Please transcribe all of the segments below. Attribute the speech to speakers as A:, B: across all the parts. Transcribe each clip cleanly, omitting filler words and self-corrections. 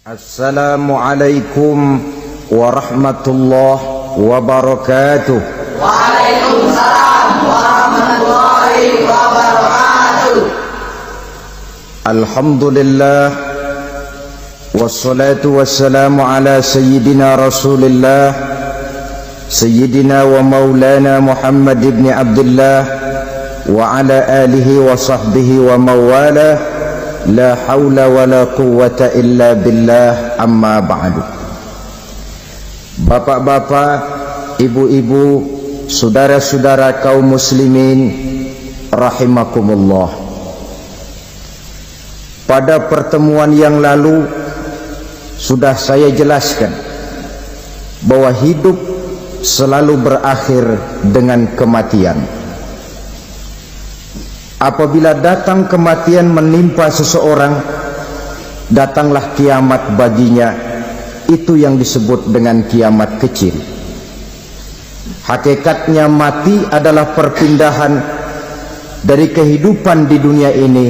A: Assalamualaikum warahmatullahi wabarakatuh.
B: Waalaikumsalam warahmatullahi wabarakatuh.
A: Alhamdulillah wassalatu wassalamu ala sayyidina Rasulillah sayyidina wa maulana Muhammad ibn Abdullah wa ala alihi wa sahbihi wa mawalah. La haula wa la quwwata illa billah, amma ba'du. Bapak-bapak, ibu-ibu, saudara-saudara kaum muslimin rahimakumullah. Pada pertemuan yang lalu sudah saya jelaskan bahwa hidup selalu berakhir dengan kematian. Apabila datang kematian menimpa seseorang, datanglah kiamat baginya. Itu yang disebut dengan kiamat kecil. Hakikatnya mati adalah perpindahan dari kehidupan di dunia ini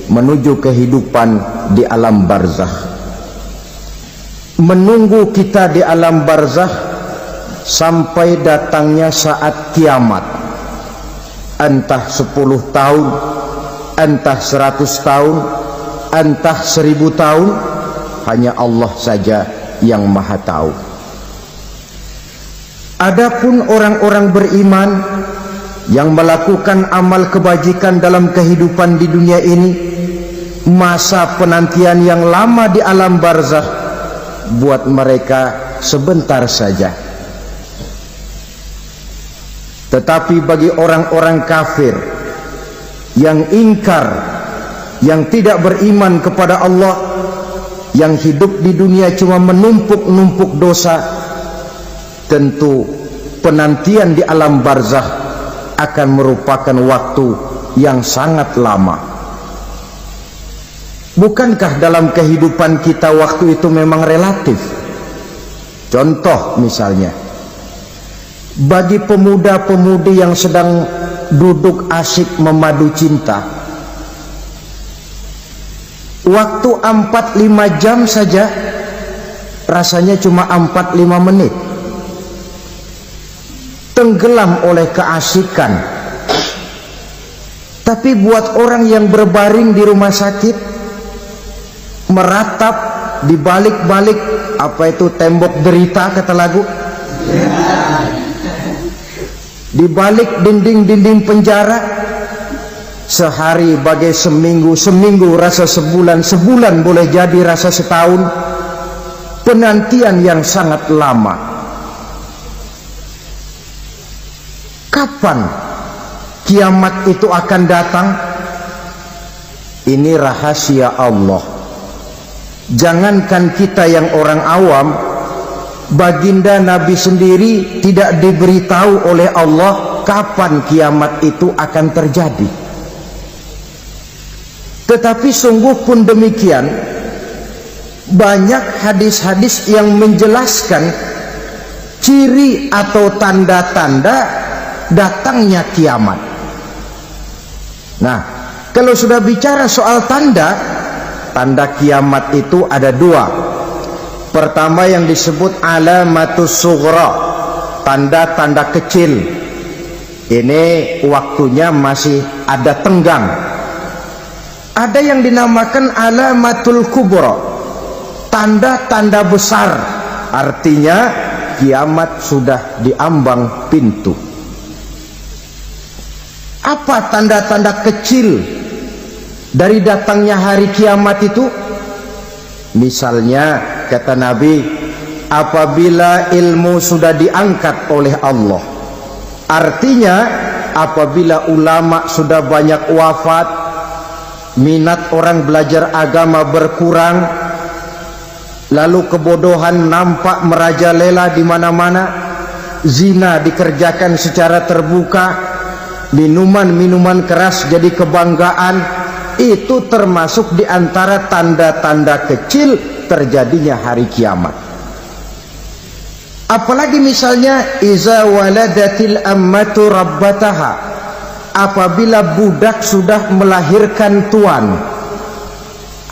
A: menuju kehidupan di alam barzakh. Menunggu kita di alam barzakh sampai datangnya saat kiamat. Entah 10 tahun, entah 100 tahun, entah 1000 tahun, hanya Allah saja yang maha tahu. Adapun orang-orang beriman yang melakukan amal kebajikan dalam kehidupan di dunia ini, masa penantian yang lama di alam barzakh buat mereka sebentar saja. Tetapi bagi orang-orang kafir yang ingkar, yang tidak beriman kepada Allah, yang hidup di dunia cuma menumpuk-numpuk dosa, tentu penantian di alam barzakh akan merupakan waktu yang sangat lama. Bukankah dalam kehidupan kita waktu itu memang relatif? Contoh misalnya, bagi pemuda-pemudi yang sedang duduk asyik memadu cinta, waktu 4-5 jam saja rasanya cuma 4-5 menit, tenggelam oleh keasikan. Tapi buat orang yang berbaring di rumah sakit, meratap di balik-balik apa itu tembok derita kata lagu, di balik dinding-dinding penjara, sehari bagai seminggu, seminggu rasa sebulan, sebulan boleh jadi rasa setahun. Penantian yang sangat lama. Kapan kiamat itu akan datang? Ini rahasia Allah. Jangankan kita yang orang awam, baginda Nabi sendiri tidak diberitahu oleh Allah kapan kiamat itu akan terjadi. Tetapi sungguh pun demikian, banyak hadis-hadis yang menjelaskan ciri atau tanda-tanda datangnya kiamat. Nah, kalau sudah bicara soal tanda kiamat itu ada dua. Pertama yang disebut alamatus sughra, tanda-tanda kecil. Ini waktunya masih ada tenggang. Ada yang dinamakan alamatul kubra, tanda-tanda besar. Artinya kiamat sudah diambang pintu. Apa tanda-tanda kecil dari datangnya hari kiamat itu? Misalnya kata Nabi, apabila ilmu sudah diangkat oleh Allah, artinya apabila ulama sudah banyak wafat, minat orang belajar agama berkurang, lalu kebodohan nampak merajalela di mana-mana, zina dikerjakan secara terbuka, minuman-minuman keras jadi kebanggaan. Itu termasuk di antara tanda-tanda kecil terjadinya hari kiamat. Apalagi misalnya iza waladatil ammatu rabbataha, apabila budak sudah melahirkan tuan.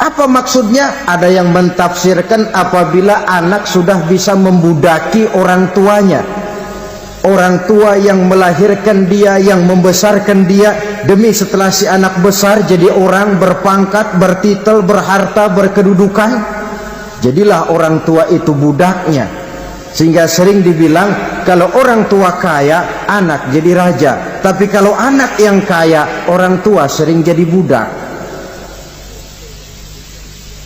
A: Apa maksudnya? Ada yang mentafsirkan apabila anak sudah bisa membudaki orang tuanya, orang tua yang melahirkan dia, yang membesarkan dia, demi setelah si anak besar jadi orang berpangkat, bertitel, berharta, berkedudukan, jadilah orang tua itu budaknya. Sehingga sering dibilang kalau orang tua kaya, anak jadi raja, tapi kalau anak yang kaya, orang tua sering jadi budak.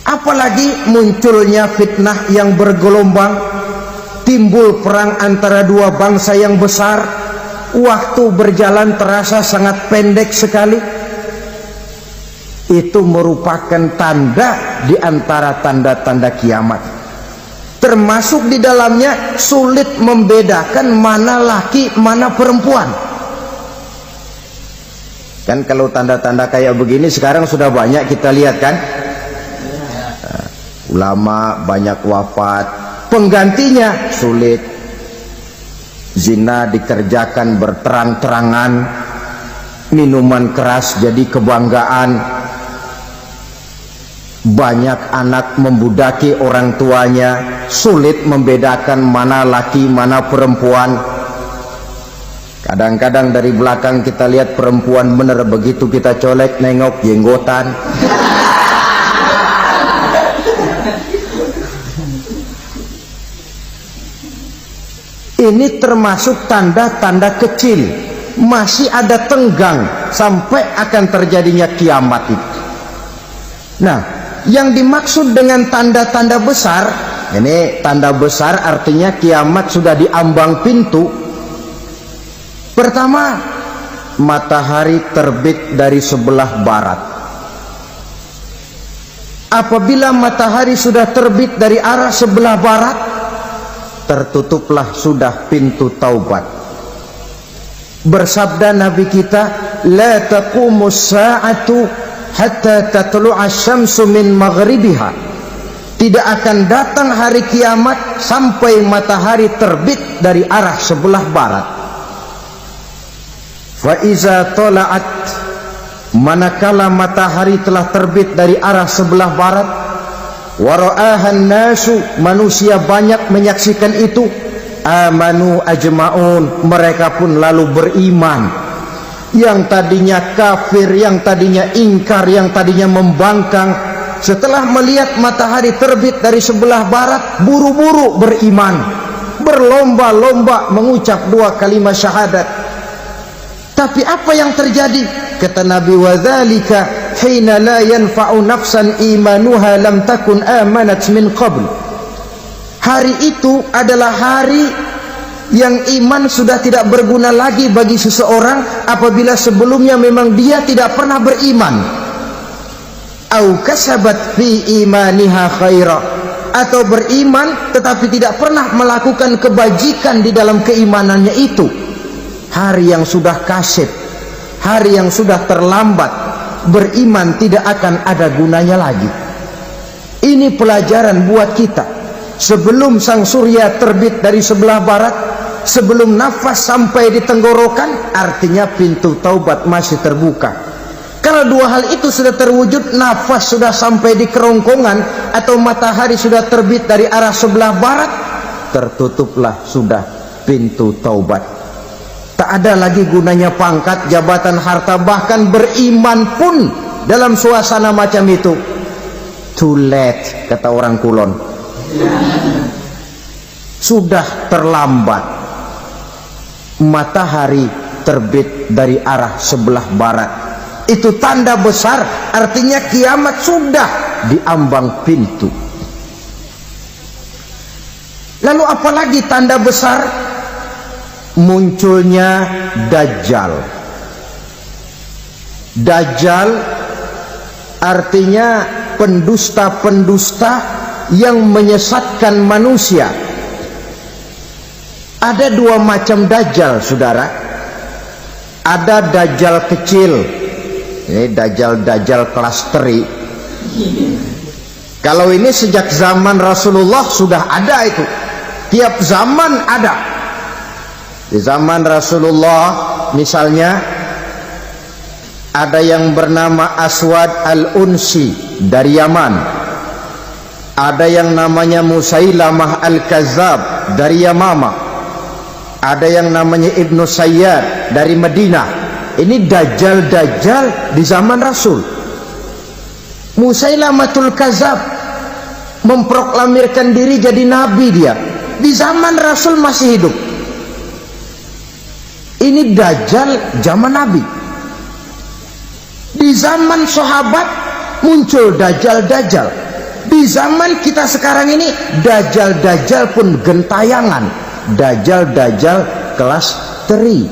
A: Apalagi munculnya fitnah yang bergelombang, timbul perang antara dua bangsa yang besar, waktu berjalan terasa sangat pendek sekali. Itu merupakan tanda di antara tanda-tanda kiamat. Termasuk di dalamnya sulit membedakan mana laki, mana perempuan. Kan kalau tanda-tanda kayak begini sekarang sudah banyak kita lihat kan. Ulama banyak wafat, penggantinya sulit. Zina dikerjakan berterang-terangan, minuman keras jadi kebanggaan, banyak anak membudaki orang tuanya, sulit membedakan mana laki mana perempuan. Kadang-kadang dari belakang kita lihat perempuan bener, begitu kita colek nengok jenggotan. Ini termasuk tanda-tanda kecil, masih ada tenggang sampai akan terjadinya kiamat itu. Nah, yang dimaksud dengan tanda-tanda besar, ini tanda besar artinya kiamat sudah diambang pintu. Pertama, matahari terbit dari sebelah barat. Apabila matahari sudah terbit dari arah sebelah barat, tertutuplah sudah pintu taubat. Bersabda Nabi kita, la taqumus sa'atu hatta tatlu'a syamsu min maghribiha. Tidak akan datang hari kiamat sampai matahari terbit dari arah sebelah barat. Fa iza tala'at, manakala matahari telah terbit dari arah sebelah barat, wara'ahan nasu, manusia banyak menyaksikan itu, amanu ajma'un, mereka pun lalu beriman. Yang tadinya kafir, yang tadinya ingkar, yang tadinya membangkang, setelah melihat matahari terbit dari sebelah barat, buru-buru beriman, berlomba-lomba mengucap dua kalimat syahadat. Tapi apa yang terjadi? Kata Nabi, wadzalika hina la yanfa'u nafsan imanuha lam takun amanat min qabl. Hari itu adalah hari yang iman sudah tidak berguna lagi bagi seseorang apabila sebelumnya memang dia tidak pernah beriman. Au kasabat fi imaniha khaira, atau beriman tetapi tidak pernah melakukan kebajikan di dalam keimanannya itu. Hari yang sudah kasib, hari yang sudah terlambat, beriman tidak akan ada gunanya lagi. Ini pelajaran buat kita. Sebelum sang surya terbit dari sebelah barat, sebelum nafas sampai di tenggorokan, artinya pintu taubat masih terbuka. Kalau dua hal itu sudah terwujud, nafas sudah sampai di kerongkongan atau matahari sudah terbit dari arah sebelah barat, tertutuplah sudah pintu taubat. Tak ada lagi gunanya pangkat, jabatan, harta, bahkan beriman pun dalam suasana macam itu too late, kata orang Kulon. Sudah terlambat. Matahari terbit dari arah sebelah barat, itu tanda besar, artinya kiamat sudah diambang pintu. Lalu apalagi tanda besar? Munculnya Dajjal. Dajjal artinya pendusta-pendusta yang menyesatkan manusia. Ada dua macam Dajjal, saudara. Ada Dajjal kecil, ini Dajjal kelas teri. Kalau ini sejak zaman Rasulullah sudah ada itu. Tiap zaman ada. Di zaman Rasulullah misalnya ada yang bernama Aswad al-Unsi. dari Yaman. Ada yang namanya Musailamah Al-Kazzab dari Yamama. Ada yang namanya Ibnu Sayyad dari Madinah. Ini dajjal-dajjal di zaman Rasul. Musailamatul Kazzab memproklamirkan diri jadi nabi, dia di zaman Rasul masih hidup. Ini dajjal zaman Nabi. Di zaman sahabat muncul dajjal-dajjal. Di zaman kita sekarang ini dajjal-dajjal pun gentayangan. Dajjal-dajjal kelas teri.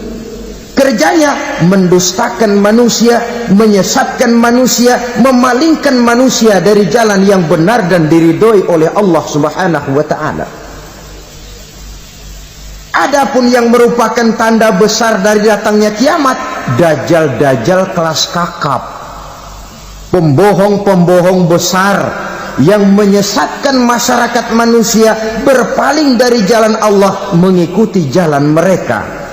A: Kerjanya mendustakan manusia, menyesatkan manusia, memalingkan manusia dari jalan yang benar dan diridhoi oleh Allah Subhanahu wa ta'ala. Adapun yang merupakan tanda besar dari datangnya kiamat, dajjal-dajjal kelas kakap, pembohong-pembohong besar yang menyesatkan masyarakat manusia berpaling dari jalan Allah mengikuti jalan mereka.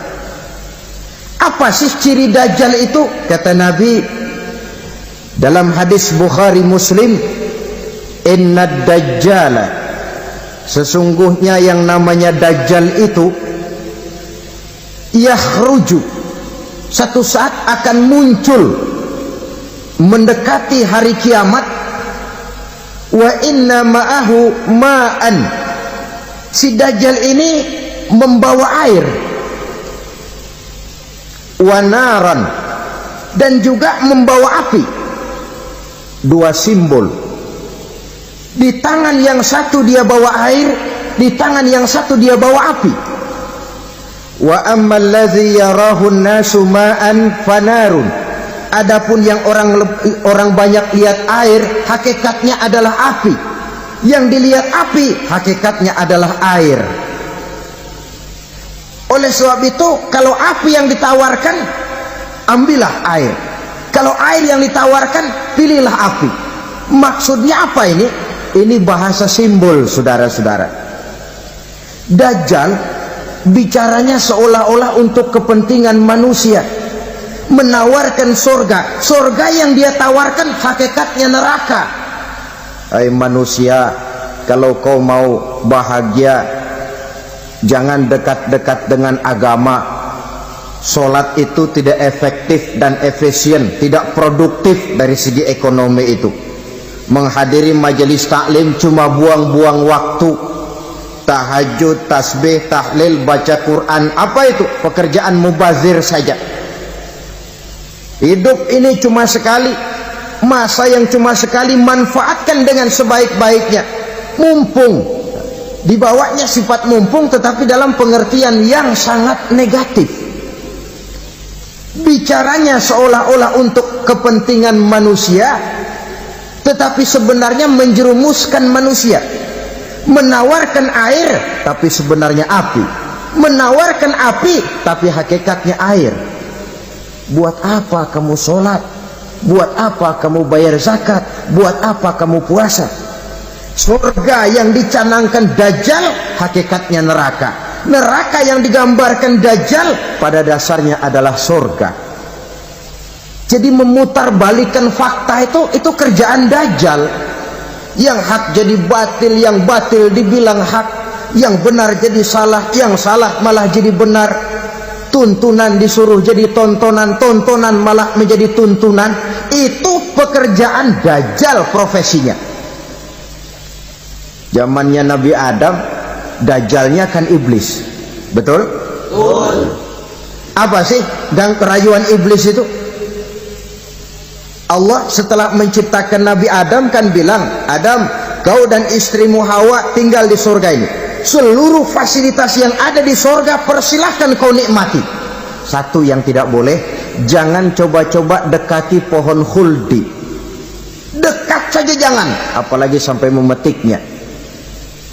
A: Apa sih ciri dajjal itu? Kata Nabi dalam hadis Bukhari Muslim, inna dajjala, sesungguhnya yang namanya dajjal itu yakhruju, satu saat akan muncul mendekati hari kiamat. Wa inna ma'ahu ma'an, si dajjal ini membawa air, wa naran, dan juga membawa api. Dua simbol. Di tangan yang satu dia bawa air, di tangan yang satu dia bawa api. Wa ammal ladzi yarahu an-nasu ma'an fanarun, adapun yang orang banyak lihat air, hakikatnya adalah api. Yang dilihat api, hakikatnya adalah air. Oleh sebab itu, kalau api yang ditawarkan, ambillah air. Kalau air yang ditawarkan, pilihlah api. Maksudnya apa ini? Ini bahasa simbol, saudara-saudara. Dajjal bicaranya seolah-olah untuk kepentingan manusia, menawarkan surga. Surga yang dia tawarkan hakikatnya neraka. Hai manusia, kalau kau mau bahagia, jangan dekat-dekat dengan agama. Sholat itu tidak efektif dan efisien, tidak produktif dari segi ekonomi itu. Menghadiri majelis taklim cuma buang-buang waktu. Tahajud, tasbih, tahlil, baca Quran, apa itu? Pekerjaan mubazir saja. Hidup ini cuma sekali, masa yang cuma sekali, manfaatkan dengan sebaik-baiknya. Mumpung, dibawanya sifat mumpung tetapi dalam pengertian yang sangat negatif. Bicaranya seolah-olah untuk kepentingan manusia, tetapi sebenarnya menjerumuskan manusia. Menawarkan air tapi sebenarnya api, menawarkan api tapi hakikatnya air. Buat apa kamu sholat? Buat apa kamu bayar zakat? Buat apa kamu puasa? Surga yang dicanangkan dajjal hakikatnya neraka. Neraka yang digambarkan dajjal pada dasarnya adalah surga. Jadi memutarbalikkan fakta itu kerjaan dajjal. Yang hak jadi batil, yang batil dibilang hak, yang benar jadi salah, yang salah malah jadi benar. Tuntunan disuruh jadi tontonan, tontonan malah menjadi tuntunan. Itu pekerjaan dajjal profesinya. Zamannya Nabi Adam, dajjalnya kan iblis. Betul? Betul. Apa sih gang kerayuan iblis itu? Allah setelah menciptakan Nabi Adam kan bilang, Adam, kau dan istrimu Hawa tinggal di surga ini. Seluruh fasilitas yang ada di surga persilahkan kau nikmati. Satu yang tidak boleh, jangan coba-coba dekati pohon khuldi. Dekat saja jangan, apalagi sampai memetiknya.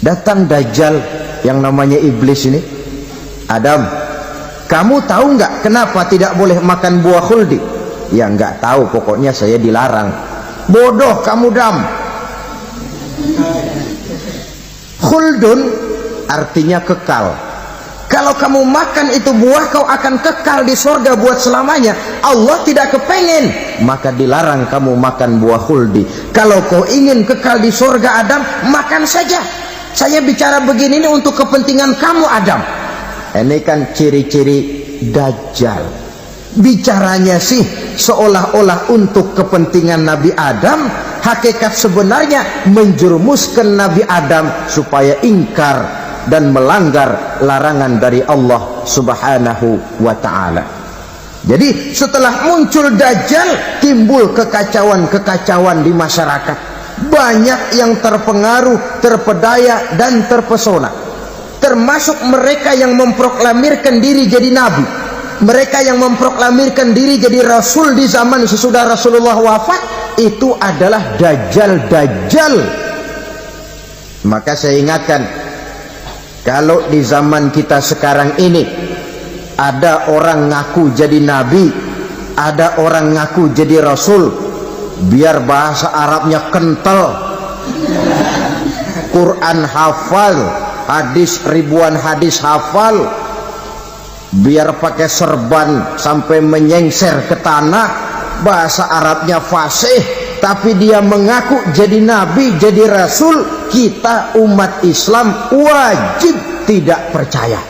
A: Datang dajjal yang namanya iblis ini. Adam, kamu tahu nggak kenapa tidak boleh makan buah khuldi? Ya nggak tahu, pokoknya saya dilarang. Bodoh kamu Dam. Khuldun artinya kekal. Kalau kamu makan itu buah, kau akan kekal di surga buat selamanya. Allah tidak kepengen, maka dilarang kamu makan buah khuldi. Kalau kau ingin kekal di surga Adam, makan saja. Saya bicara begini ini untuk kepentingan kamu Adam. Ini kan ciri-ciri Dajjal. Bicaranya sih seolah-olah untuk kepentingan Nabi Adam, hakikat sebenarnya menjerumuskan Nabi Adam supaya ingkar dan melanggar larangan dari Allah Subhanahu wa ta'ala. Jadi setelah muncul Dajjal, timbul kekacauan-kekacauan di masyarakat. Banyak yang terpengaruh, terpedaya dan terpesona, termasuk mereka yang memproklamirkan diri jadi nabi, mereka yang memproklamirkan diri jadi rasul di zaman sesudah Rasulullah wafat. Itu adalah Dajjal. Maka saya ingatkan, kalau di zaman kita sekarang ini ada orang ngaku jadi nabi, ada orang ngaku jadi rasul, biar bahasa Arabnya kental, Quran hafal, hadis ribuan hadis hafal, biar pakai serban sampai menyengser ke tanah, bahasa Arabnya fasih, tapi dia mengaku jadi nabi, jadi rasul, kita umat Islam wajib tidak percaya,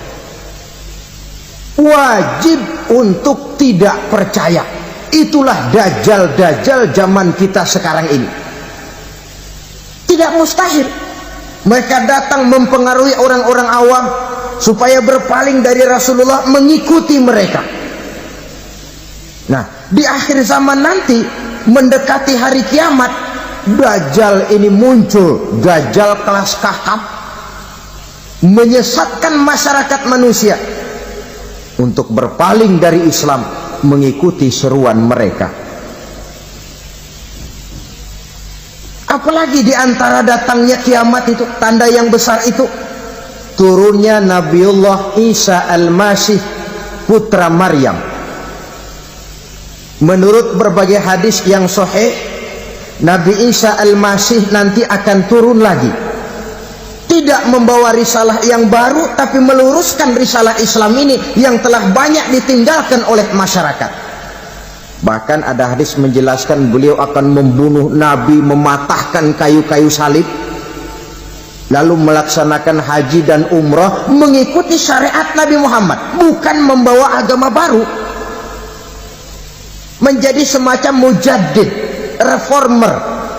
A: wajib untuk tidak percaya. Itulah Dajjal zaman kita sekarang ini. Tidak mustahil mereka datang mempengaruhi orang-orang awam supaya berpaling dari Rasulullah, mengikuti mereka. Nah, di akhir zaman nanti, mendekati hari kiamat, Dajjal ini muncul, Dajjal kelas kakap, menyesatkan masyarakat manusia untuk berpaling dari Islam, mengikuti seruan mereka. Apalagi di antara datangnya kiamat itu, tanda yang besar itu, turunnya Nabiullah Isa Al-Masih, putra Maryam. Menurut berbagai hadis yang sahih, Nabi Isa Al-Masih nanti akan turun lagi, tidak membawa risalah yang baru, tapi meluruskan risalah Islam ini yang telah banyak ditinggalkan oleh masyarakat. Bahkan ada hadis menjelaskan beliau akan membunuh Nabi, mematahkan kayu-kayu salib, lalu melaksanakan haji dan umrah mengikuti syariat Nabi Muhammad, bukan membawa agama baru, menjadi semacam mujaddid, reformer,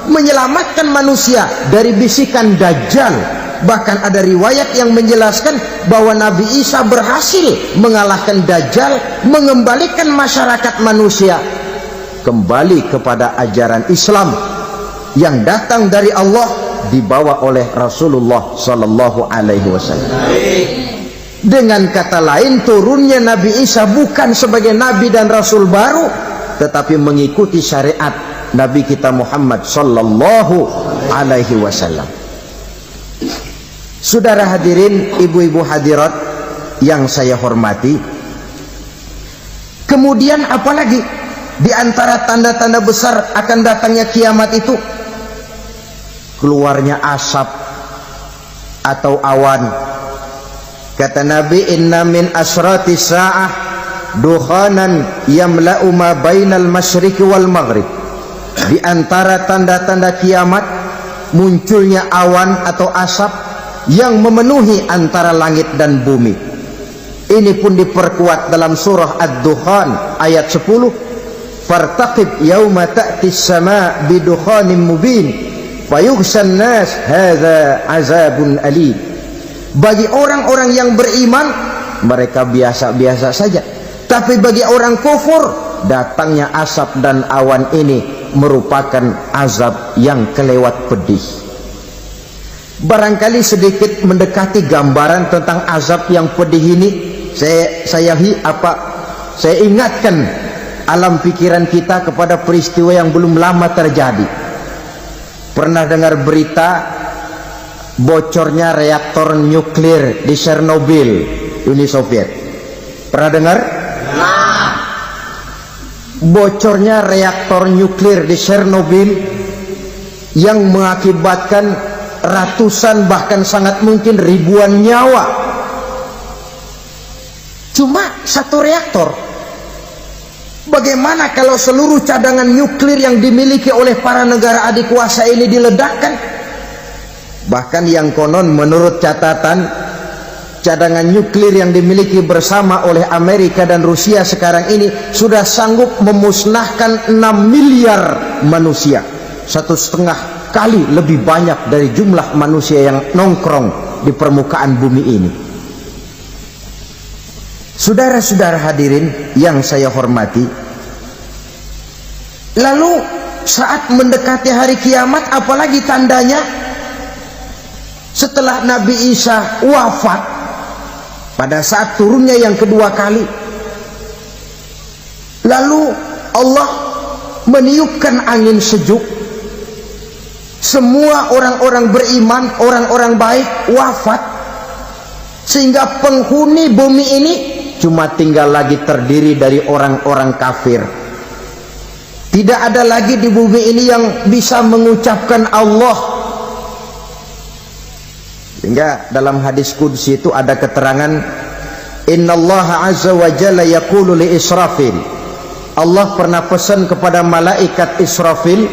A: menyelamatkan manusia dari bisikan Dajjal. Bahkan ada riwayat yang menjelaskan bahwa Nabi Isa berhasil mengalahkan Dajjal, mengembalikan masyarakat manusia kembali kepada ajaran Islam yang datang dari Allah, dibawa oleh Rasulullah Sallallahu Alaihi Wasallam. Dengan kata lain, turunnya Nabi Isa bukan sebagai Nabi dan Rasul baru, tetapi mengikuti syariat Nabi kita Muhammad Sallallahu Alaihi Wasallam. Saudara hadirin, ibu-ibu hadirat yang saya hormati, kemudian apalagi di antara tanda-tanda besar akan datangnya kiamat itu, keluarnya asap atau awan. Kata Nabi, inna min asrati sa'ah dukhanan yamla'u ma bainal masyriqi wal maghrib. Di antara tanda-tanda kiamat, munculnya awan atau asap yang memenuhi antara langit dan bumi. Ini pun diperkuat dalam surah Ad-Dukhan ayat 10, fartaqib yauma ta'ti as-sama' bidukhanin mubin fayughshan nas hadza azabun alim. Bagi orang-orang yang beriman, mereka biasa-biasa saja, tapi bagi orang kufur, datangnya asap dan awan ini merupakan azab yang kelewat pedih. Barangkali sedikit mendekati gambaran tentang azab yang pedih ini, saya ingatkan alam pikiran kita kepada peristiwa yang belum lama terjadi. Pernah dengar berita bocornya reaktor nuklir di Chernobyl, Uni Soviet? Pernah dengar? Bocornya reaktor nuklir di Chernobyl yang mengakibatkan ratusan bahkan sangat mungkin ribuan nyawa. cuma satu reaktor. Bagaimana kalau seluruh cadangan nuklir yang dimiliki oleh para negara adik kuasa ini diledakkan? Bahkan yang konon menurut catatan, cadangan nuklir yang dimiliki bersama oleh Amerika dan Rusia sekarang ini sudah sanggup memusnahkan 6 miliar manusia, 1,5 kali lebih banyak dari jumlah manusia yang nongkrong di permukaan bumi ini. Saudara-saudara hadirin yang saya hormati, lalu saat mendekati hari kiamat, apalagi tandanya setelah Nabi Isa wafat pada saat turunnya yang kedua kali, lalu Allah meniupkan angin sejuk, semua orang-orang beriman, orang-orang baik wafat, sehingga penghuni bumi ini cuma tinggal lagi terdiri dari orang-orang kafir. Tidak ada lagi di bumi ini yang bisa mengucapkan Allah. Sehingga dalam hadis qudsi itu ada keterangan, innallaha azza wa jalla yaqulu li Israfil. Allah pernah pesan kepada malaikat Israfil,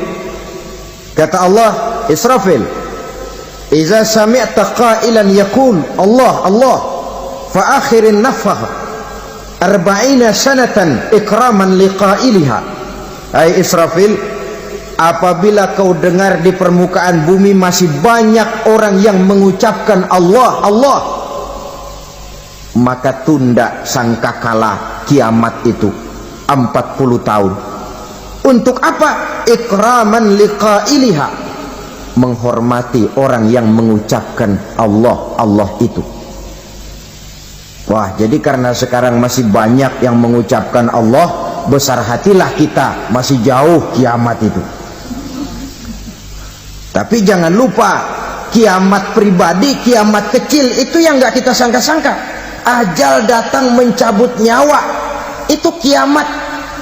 A: kata Allah, Israfil, iza sami'ta qailan yaqul Allah Allah fa akhirin nafah 40 sanatan ikraman liqailiha. Hai Israfil, apabila kau dengar di permukaan bumi masih banyak orang yang mengucapkan Allah Allah, maka tunda sangkakala kiamat itu 40 tahun. Untuk apa? Ikraman liqailiha, menghormati orang yang mengucapkan Allah Allah itu. Wah, jadi karena sekarang masih banyak yang mengucapkan Allah, besar hatilah kita, masih jauh kiamat itu. Tapi jangan lupa, kiamat pribadi, kiamat kecil itu yang nggak kita sangka-sangka. Ajal datang mencabut nyawa, itu kiamat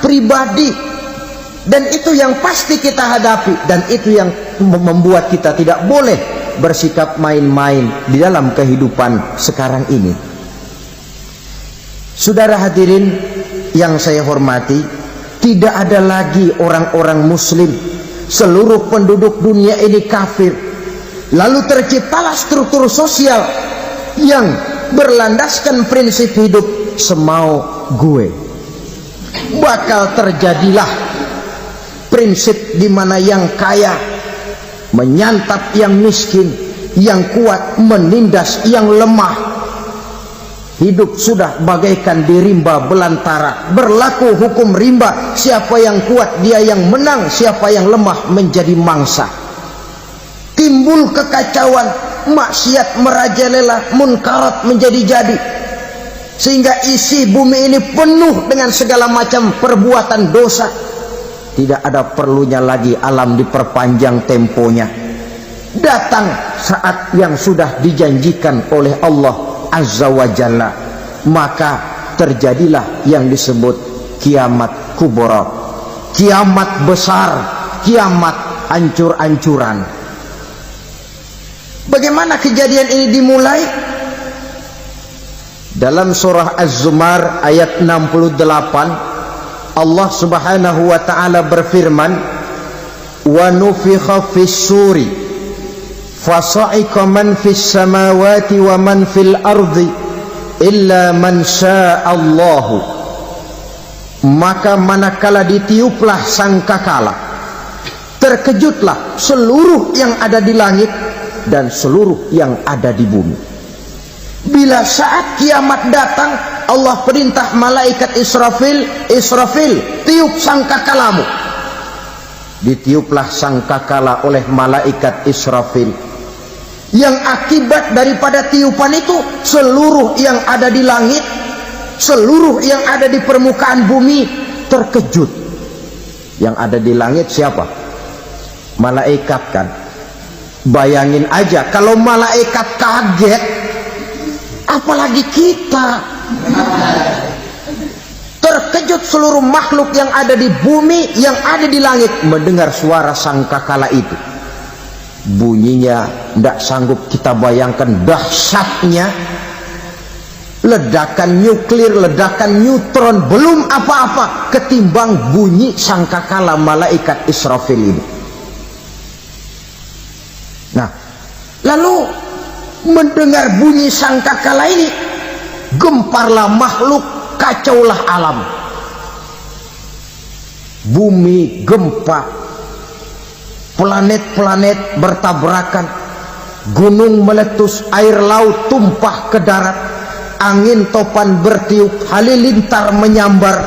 A: pribadi, dan itu yang pasti kita hadapi, dan itu yang membuat kita tidak boleh bersikap main-main di dalam kehidupan sekarang ini. Saudara hadirin yang saya hormati, tidak ada lagi orang-orang muslim, seluruh penduduk dunia ini kafir. Lalu terciptalah struktur sosial yang berlandaskan prinsip hidup semau gue. Bakal terjadilah prinsip di mana yang kaya menyantap yang miskin, yang kuat menindas yang lemah. Hidup sudah bagaikan di rimba belantara, berlaku hukum rimba, siapa yang kuat dia yang menang, siapa yang lemah menjadi mangsa. Timbul kekacauan, maksiat merajalela, munkarat menjadi-jadi, sehingga isi bumi ini penuh dengan segala macam perbuatan dosa. Tidak ada perlunya lagi alam diperpanjang temponya. Datang saat yang sudah dijanjikan oleh Allah Azza wa Jalla, maka terjadilah yang disebut kiamat kubra, kiamat besar, kiamat hancur-hancuran. Bagaimana kejadian ini dimulai? Dalam surah Az-Zumar ayat 68, Allah Subhanahu wa taala berfirman, wa nufikha fis-suri fasa'iqa man fis samawati wa man fil ardi illa man sya'allahu. Maka manakala ditiuplah sangkakala, terkejutlah seluruh yang ada di langit dan seluruh yang ada di bumi. Bila saat kiamat datang, Allah perintah malaikat Israfil, Israfil, tiup sangkakalamu. Ditiuplah sangkakala oleh malaikat Israfil. Yang akibat daripada tiupan itu, seluruh yang ada di langit, seluruh yang ada di permukaan bumi terkejut. Yang ada di langit siapa? Malaikat kan. Bayangin aja kalau malaikat kaget, apalagi kita. Terkejut seluruh makhluk yang ada di bumi, yang ada di langit mendengar suara sangkakala itu. Bunyinya tidak sanggup kita bayangkan dahsyatnya. ledakan nuklir, ledakan neutron, belum apa-apa ketimbang bunyi sangkakala malaikat Israfil ini. Nah, lalu mendengar bunyi sangkakala ini, gemparlah makhluk, kacaulah alam. Bumi gempa, planet-planet bertabrakan, gunung meletus, air laut tumpah ke darat, angin topan bertiup, halilintar menyambar,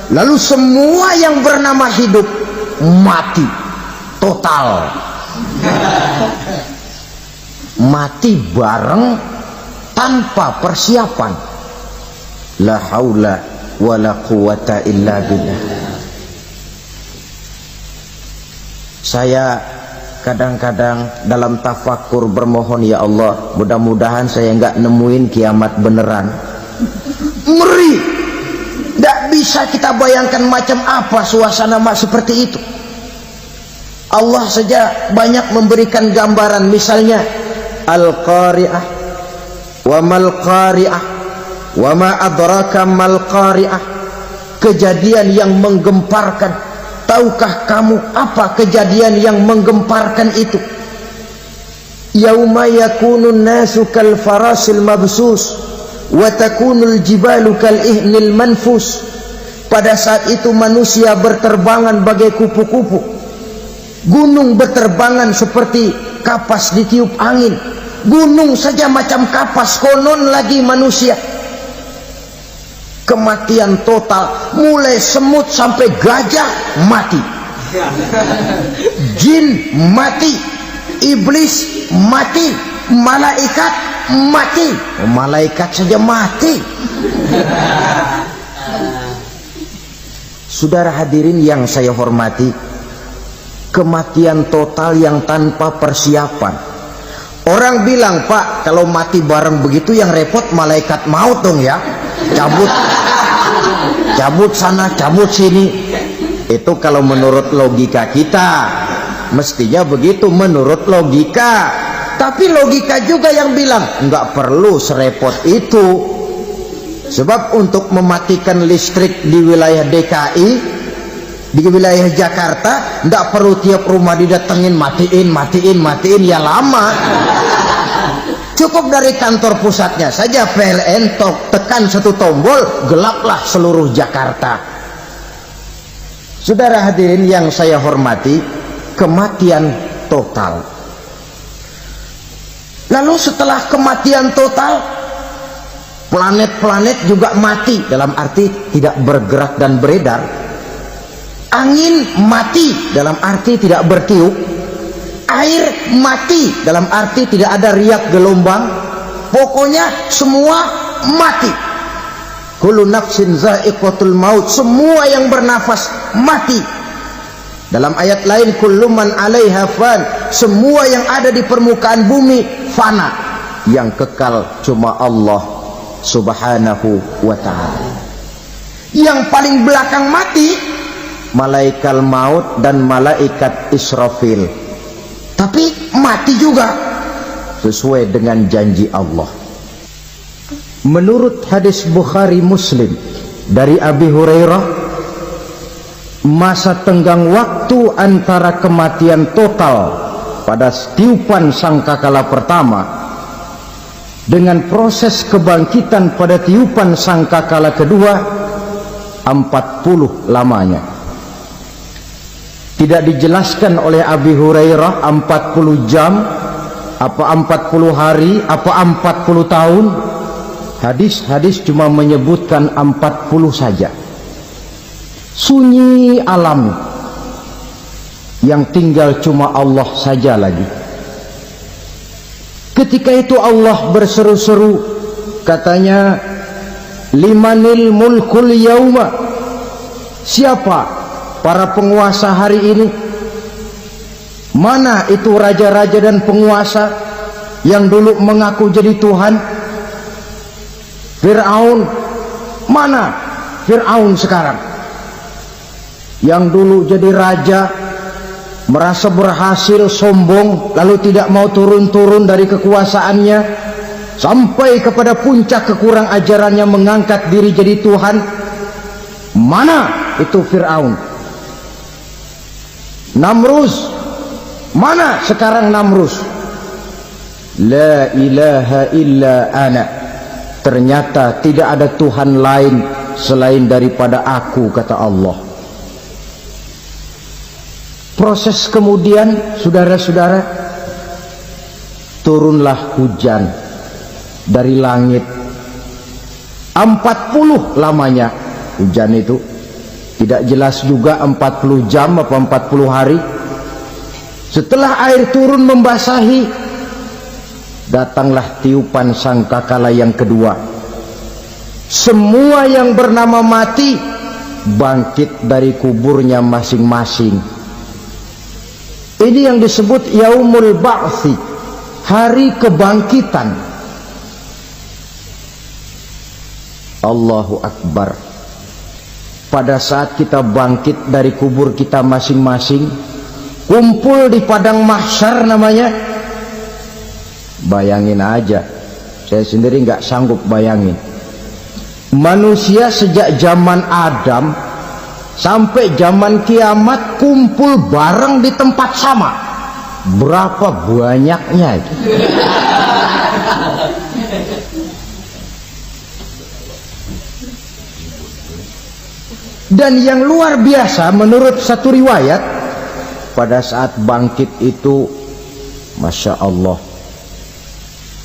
A: lalu semua yang bernama hidup mati total. Mati bareng tanpa persiapan. La haula wala quwata illa billah. Saya kadang-kadang dalam tafakur bermohon, ya Allah, mudah-mudahan saya enggak nemuin kiamat beneran. Ngeri. Enggak bisa kita bayangkan macam apa suasana seperti itu. Allah saja banyak memberikan gambaran, misalnya Al-Qari'ah, wa mal qari'ah, wa ma adraka mal qari'ah. Kejadian yang menggemparkan. Tahukah kamu apa kejadian yang menggemparkan itu? Yauma yakunun nasu kal farasil mabsus wa takunul jibalu kal ihnil manfus. Pada saat itu manusia berterbangan bagai kupu-kupu, gunung berterbangan seperti kapas ditiup angin. Gunung saja macam kapas, konon lagi manusia. Kematian total, mulai semut sampai gajah mati, jin mati, iblis mati, malaikat mati. Malaikat saja mati. Saudara hadirin yang saya hormati, kematian total yang tanpa persiapan. Orang bilang, Pak, kalau mati bareng begitu yang repot malaikat maut dong ya, cabut sana, cabut sini. Itu kalau menurut logika kita, mestinya begitu menurut logika. Tapi logika juga yang bilang nggak perlu serepot itu, sebab untuk mematikan listrik di wilayah DKI, di wilayah Jakarta, nggak perlu tiap rumah didatengin matiin ya lama. Cukup dari kantor pusatnya saja PLN, tekan satu tombol, gelaplah seluruh Jakarta. Saudara hadirin yang saya hormati, kematian total. Lalu setelah kematian total, planet-planet juga mati, dalam arti tidak bergerak dan beredar. Angin mati, dalam arti tidak bertiup. Air mati, dalam arti tidak ada riak gelombang. Pokoknya semua mati. Kullu nafsin za'iqatul maut, semua yang bernafas mati. Dalam ayat lain, kullu man 'alaiha fan, semua yang ada di permukaan bumi fana. Yang kekal cuma Allah Subhanahu wa ta'ala. Yang paling belakang mati malaikat maut dan malaikat Israfil. Tapi mati juga sesuai dengan janji Allah. Menurut hadis Bukhari Muslim dari Abi Hurairah, masa tenggang waktu antara kematian total pada tiupan sangkakala pertama dengan proses kebangkitan pada tiupan sangkakala kedua 40 lamanya. Tidak dijelaskan oleh Abi Hurairah 40 jam, apa 40 hari, apa 40 tahun. Hadis-hadis cuma menyebutkan 40 saja. Sunyi alam, yang tinggal cuma Allah saja lagi. Ketika itu Allah berseru-seru, katanya, limanil mulkul yauma, siapa para penguasa hari ini? Mana itu raja-raja dan penguasa yang dulu mengaku jadi Tuhan? Fir'aun, mana Fir'aun sekarang? Yang dulu jadi raja, merasa berhasil, sombong, lalu tidak mau turun-turun dari kekuasaannya. sampai kepada puncak kekurang ajarannya mengangkat diri jadi Tuhan. Mana itu Fir'aun? Namrus, mana sekarang Namrus? La ilaha illa ana, ternyata tidak ada Tuhan lain selain daripada aku, kata Allah. Proses kemudian, saudara-saudara, turunlah hujan dari langit. 40 lamanya hujan itu, tidak jelas juga 40 jam apa 40 hari. Setelah air turun membasahi, datanglah tiupan sangkakala yang kedua. Semua yang bernama mati bangkit dari kuburnya masing-masing. Ini yang disebut Yaumul Ba'thi, hari kebangkitan. Allahu Akbar. Pada saat kita bangkit dari kubur kita masing-masing, kumpul di padang mahsyar namanya. Bayangin aja, saya sendiri nggak sanggup bayangin. Manusia sejak zaman Adam sampai zaman kiamat kumpul bareng di tempat sama. Berapa banyaknya itu? Dan yang luar biasa menurut satu riwayat, pada saat bangkit itu, Masya Allah,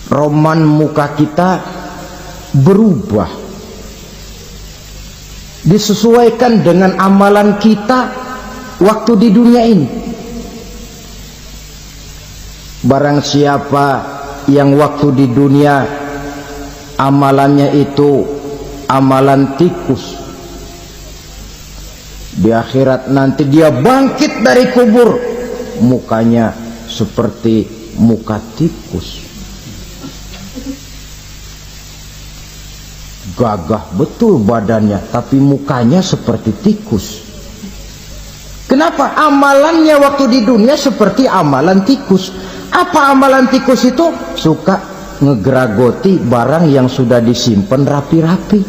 A: roman muka kita berubah, disesuaikan dengan amalan kita waktu di dunia ini. Barang siapa yang waktu di dunia amalannya itu amalan tikus, di akhirat nanti dia bangkit dari kubur, mukanya seperti muka tikus. Gagah betul badannya, tapi mukanya seperti tikus. Kenapa? Amalannya waktu di dunia seperti amalan tikus. Apa amalan tikus itu? Suka ngegeragoti barang yang sudah disimpan rapi-rapi.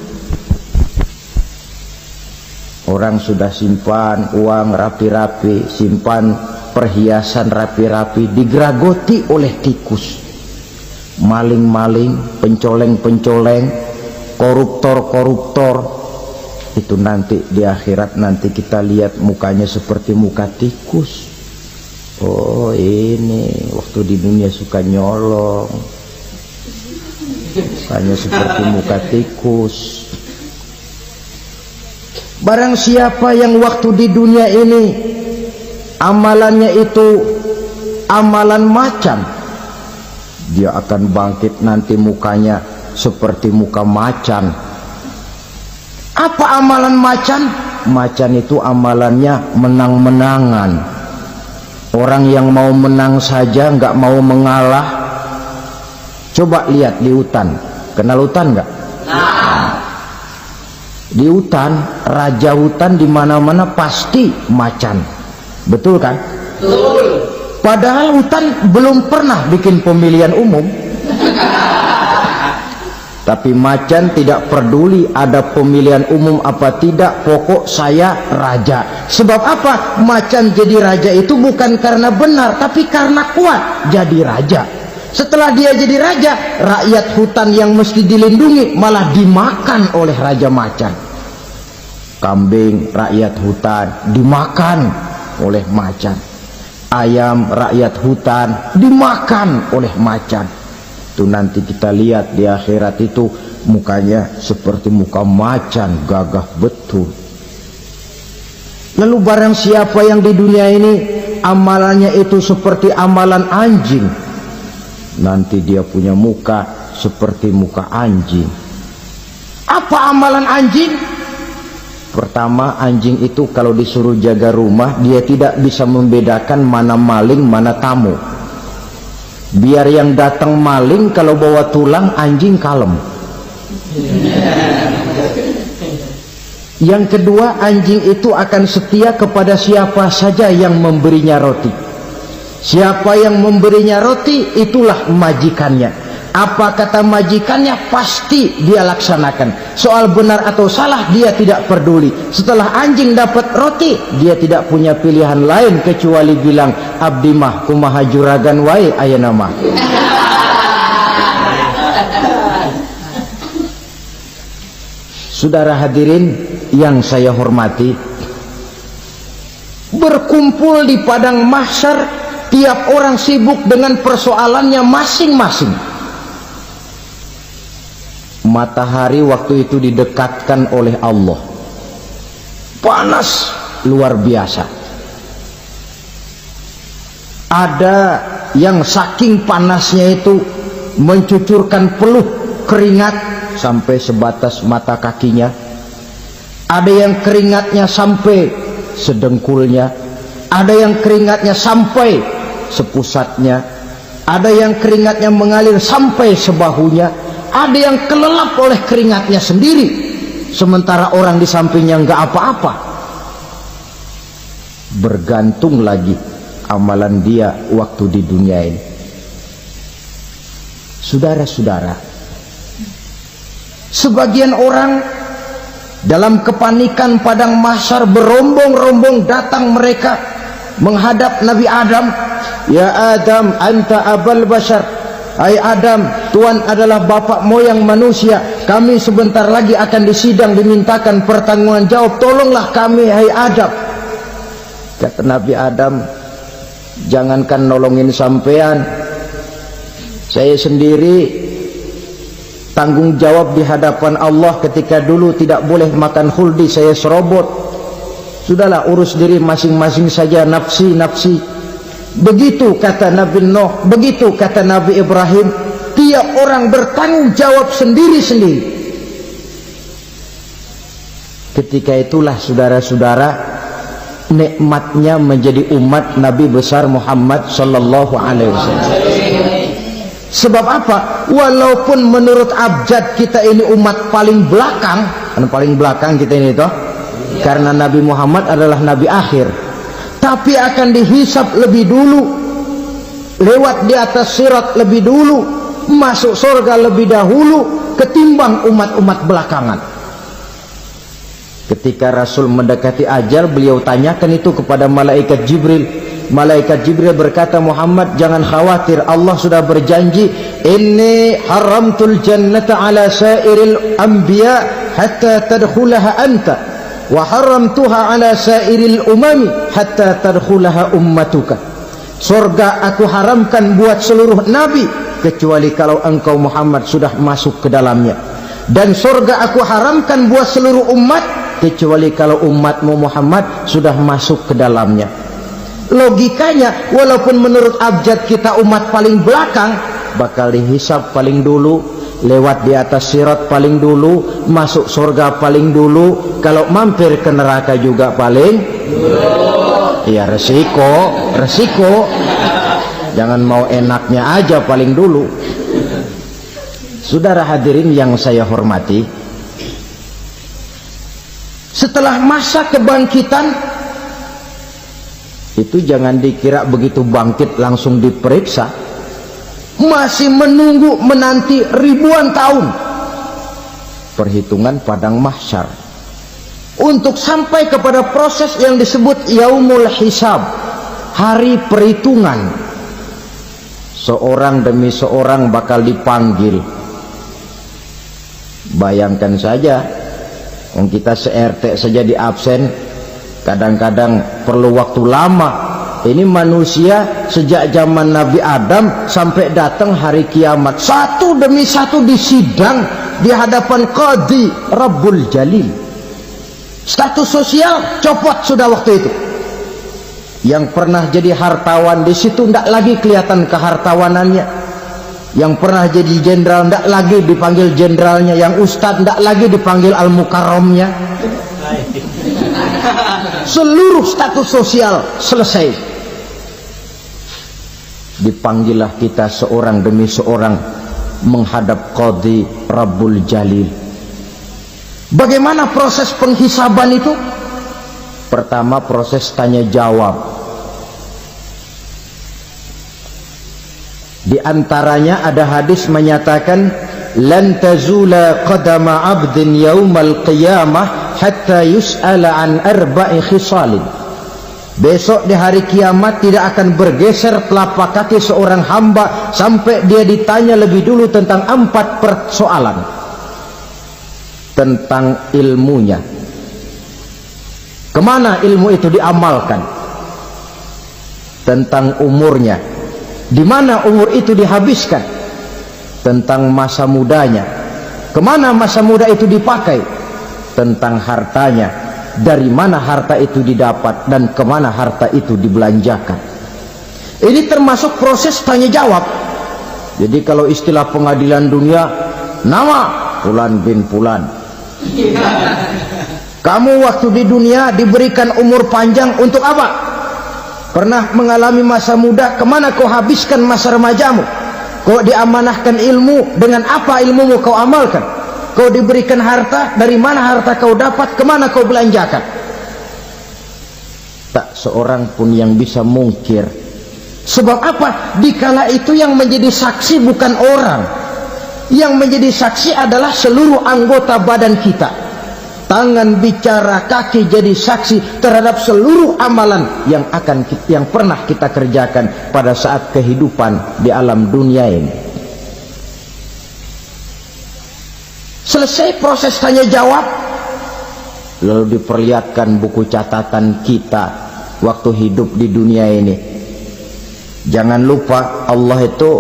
A: Orang sudah simpan uang rapi-rapi, simpan perhiasan rapi-rapi, digeragoti oleh tikus. Maling-maling, pencoleng-pencoleng, koruptor-koruptor, itu nanti di akhirat nanti kita lihat mukanya seperti muka tikus. Oh, ini waktu di dunia suka nyolong, mukanya seperti muka tikus. Barang siapa yang waktu di dunia ini amalannya itu amalan macan, dia akan bangkit nanti mukanya seperti muka macan. Apa amalan macan? Macan itu amalannya menang-menangan. Orang yang mau menang saja nggak mau mengalah. Coba lihat di hutan, kenal hutan nggak? Di hutan, raja hutan di mana-mana pasti macan, betul kan?
B: Betul.
A: Padahal hutan belum pernah bikin pemilihan umum. Tapi macan tidak peduli ada pemilihan umum apa tidak, pokok saya raja. Sebab apa? Macan jadi raja itu bukan karena benar, tapi karena kuat jadi raja. Setelah dia jadi raja, rakyat hutan yang mesti dilindungi malah dimakan oleh raja macan. Kambing rakyat hutan dimakan oleh macan. Ayam rakyat hutan dimakan oleh macan. Itu nanti kita lihat di akhirat itu mukanya seperti muka macan, gagah betul. Lalu barang siapa yang di dunia ini amalannya itu seperti amalan anjing, nanti dia punya muka seperti muka anjing. Apa amalan anjing? Pertama, anjing itu kalau disuruh jaga rumah, dia tidak bisa membedakan mana maling mana tamu. Biar yang datang maling kalau bawa tulang, anjing kalem. Yang kedua, anjing itu akan setia kepada siapa saja yang memberinya roti. Siapa yang memberinya roti, itulah majikannya. Apa kata majikannya pasti dia laksanakan. Soal benar atau salah dia tidak peduli. Setelah anjing dapat roti, dia tidak punya pilihan lain kecuali bilang, abdi mah kumaha juragan wae ayeuna mah. Saudara hadirin yang saya hormati, berkumpul di padang mahsyar, tiap orang sibuk dengan persoalannya masing-masing. Matahari waktu itu didekatkan oleh Allah, panas luar biasa. Ada yang saking panasnya itu mencucurkan peluh keringat sampai sebatas mata kakinya. Ada yang keringatnya sampai sedengkulnya, ada yang keringatnya sampai sepusatnya, ada yang keringatnya mengalir sampai sebahunya, ada yang kelelap oleh keringatnya sendiri, sementara orang di sampingnya nggak apa-apa. Bergantung lagi amalan dia waktu di dunia ini. Saudara-saudara, sebagian orang dalam kepanikan padang mahsyar berombong-rombong datang mereka menghadap Nabi Adam. Ya Adam, anta abal bashar. Hai Adam, Tuhan adalah bapak moyang manusia. Kami sebentar lagi akan disidang, dimintakan pertanggungan jawab. Tolonglah kami, hai Adam. Kata Nabi Adam, jangankan nolongin sampean, saya sendiri tanggung jawab di hadapan Allah. Ketika dulu tidak boleh makan khuldi, saya serobot. Sudahlah, urus diri masing-masing saja, nafsi. Begitu kata Nabi Nuh, begitu kata Nabi Ibrahim. Tiap orang bertanggung jawab sendiri-sendiri. Ketika itulah saudara-saudara, nikmatnya menjadi umat Nabi besar Muhammad sallallahu alaihi wasallam. Sebab apa? Walaupun menurut abjad kita ini umat paling belakang, paling belakang kita ini toh, karena Nabi Muhammad adalah Nabi akhir, tapi akan dihisap lebih dulu, lewat di atas sirat lebih dulu, masuk surga lebih dahulu ketimbang umat-umat belakangan. Ketika Rasul mendekati ajal, beliau tanyakan itu kepada malaikat Jibril. Malaikat Jibril berkata, Muhammad jangan khawatir, Allah sudah berjanji, inni haramtul jannata ala sairil anbiya hatta tadkhulaha anta, wa haramtuha ala sairil umami hatta tadkhulaha ummatuka. Surga aku haramkan buat seluruh nabi kecuali kalau engkau Muhammad sudah masuk ke dalamnya, dan surga aku haramkan buat seluruh umat kecuali kalau umatmu Muhammad sudah masuk ke dalamnya. Logikanya, walaupun menurut abjad kita umat paling belakang, bakal dihisab paling dulu, lewat di atas sirat paling dulu, masuk surga paling dulu, kalau mampir ke neraka juga paling dulu. Ya resiko. Jangan mau enaknya aja paling dulu. Saudara hadirin yang saya hormati, setelah masa kebangkitan itu jangan dikira begitu bangkit langsung diperiksa, masih menunggu menanti ribuan tahun perhitungan padang mahsyar untuk sampai kepada proses yang disebut yaumul hisab, hari perhitungan. Seorang demi seorang bakal dipanggil. Bayangkan saja, kita se-RT saja di absen, kadang-kadang perlu waktu lama. Ini manusia sejak zaman Nabi Adam sampai datang hari kiamat, satu demi satu disidang di hadapan Qadhi Rabbul Jalil. Status sosial copot sudah waktu itu. Yang pernah jadi hartawan di situ tidak lagi kelihatan kehartawanannya. Yang pernah jadi jenderal tidak lagi dipanggil jenderalnya. Yang ustadz tidak lagi dipanggil al-mukarramnya. Seluruh status sosial selesai. Dipanggillah kita seorang demi seorang menghadap Qadhi Rabbul Jalil. Bagaimana proses penghisaban itu? Pertama, proses tanya jawab. Di antaranya ada hadis menyatakan lan tazula qadama 'abdin yaumal qiyamah hatta yus'ala an arba'i khisalin. Besok di hari kiamat tidak akan bergeser telapak kaki seorang hamba sampai dia ditanya lebih dulu tentang 4 persoalan. Tentang ilmunya, kemana ilmu itu diamalkan. Tentang umurnya, di mana umur itu dihabiskan. Tentang masa mudanya, kemana masa muda itu dipakai. Tentang hartanya, dari mana harta itu didapat dan kemana harta itu dibelanjakan. Ini termasuk proses tanya jawab. Jadi kalau istilah pengadilan dunia, nama Fulan bin Fulan. Kamu waktu di dunia diberikan umur panjang untuk apa? Pernah mengalami masa muda, kemana kau habiskan masa remajamu? Kau diamanahkan ilmu, dengan apa ilmumu kau amalkan? Kau diberikan harta, dari mana harta kau dapat, kemana kau belanjakan? Tak seorang pun yang bisa mungkir. Sebab apa? Dikala itu yang menjadi saksi bukan orang. Yang menjadi saksi adalah seluruh anggota badan kita. Tangan bicara, kaki jadi saksi terhadap seluruh amalan yang pernah kita kerjakan pada saat kehidupan di alam dunia ini. Selesai proses tanya jawab, lalu diperlihatkan buku catatan kita waktu hidup di dunia ini. Jangan lupa Allah itu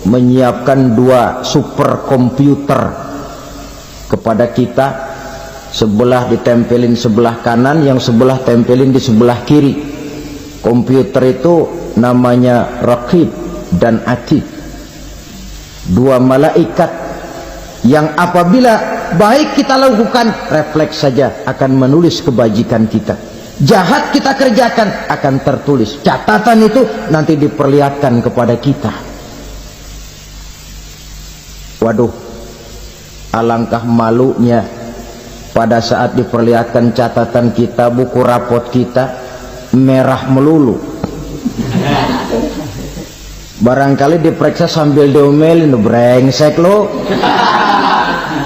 A: menyiapkan 2 superkomputer kepada kita. Sebelah ditempelin sebelah kanan, yang sebelah tempelin di sebelah kiri. Komputer itu namanya Raqib dan Atid, 2 malaikat yang apabila baik kita lakukan, refleks saja akan menulis kebajikan kita. Jahat kita kerjakan akan tertulis. Catatan itu nanti diperlihatkan kepada kita. Waduh, alangkah malunya pada saat diperlihatkan catatan kita, buku rapot kita merah melulu. Barangkali diperiksa sambil diomelin, brengsek lo.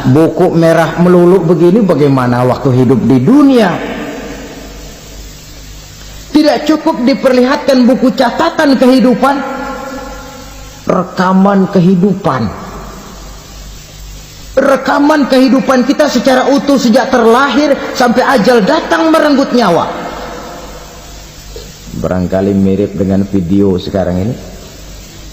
A: Buku merah melulu begini, bagaimana waktu hidup di dunia? Tidak cukup diperlihatkan buku catatan kehidupan, rekaman kehidupan. Rekaman kehidupan kita secara utuh sejak terlahir sampai ajal datang merenggut nyawa. Barangkali mirip dengan video sekarang ini,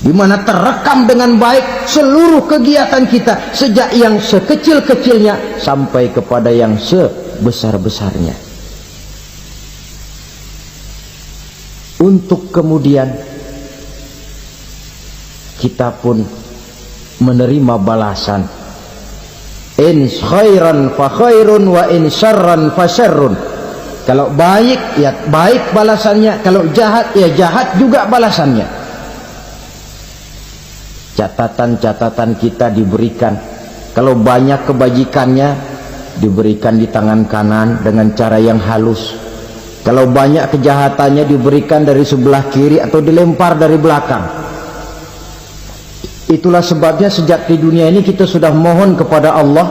A: di mana terekam dengan baik seluruh kegiatan kita sejak yang sekecil-kecilnya sampai kepada yang sebesar-besarnya. Untuk kemudian kita pun menerima balasan. In khairan fa khairun wa in syarran fa syarrun. Kalau baik ya baik balasannya, kalau jahat ya jahat juga balasannya. Catatan-catatan kita diberikan. Kalau banyak kebajikannya diberikan di tangan kanan dengan cara yang halus. Kalau banyak kejahatannya diberikan dari sebelah kiri atau dilempar dari belakang. Itulah sebabnya sejak di dunia ini kita sudah mohon kepada Allah.